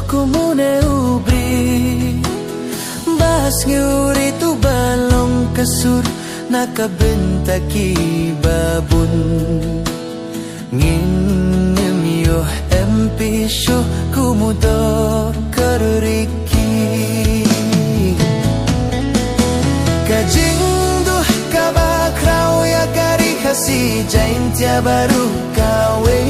ku mune ubri Bas ngiuri tu balong kasur Nakabentaki babun Nginem yo empisyo kumudo kariki Kajing duh kabakraw ya kari kasi jain tia baru kawe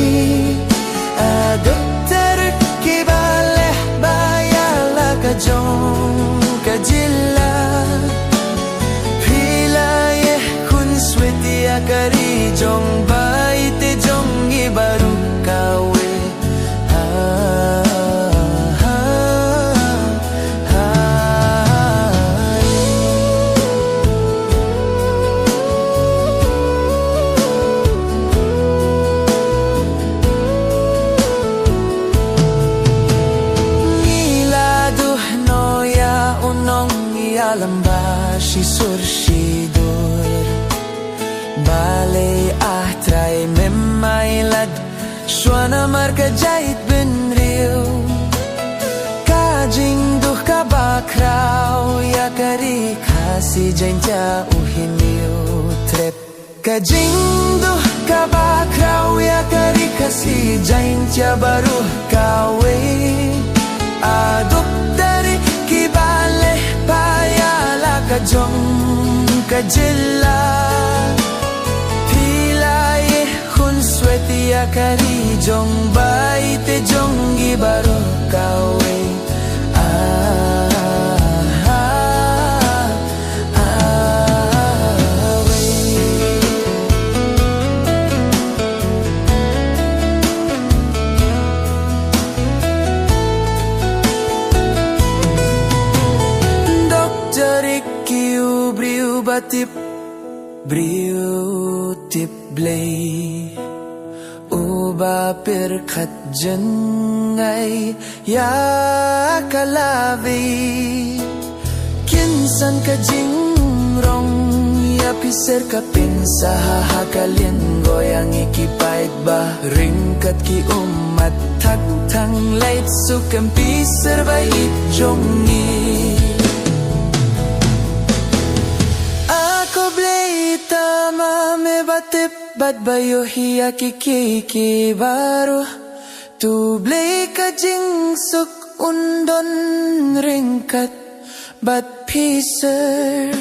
Dokter kibaleh bayala kajong kajila Pilaye kun sweti ya kari jong baite jong ibaru kawe Lambashi surshidor Balay ahtray memailad Shwana marka jait benriu Kajing duh kabakraw Ya kari kasi jaintia uhimiu trep Kajing duh kabakraw Ya kari kasi jaintia baru kawe Aduk dari kibale Kajong kajila Pilaye hun sweti ya kari jong baite jong gibaro kawe Batip briu tip blay Uba pirkat jengay ya kalavi Kinsan ka jingrong ya piser ka pinsa hakalien goyang ikipait ba ringkat ki umat tak tang lait sukam piser ba itjongi Batip bat bayo hiya kiki baru Tu blay ka jingsuk undon ringkat bat piser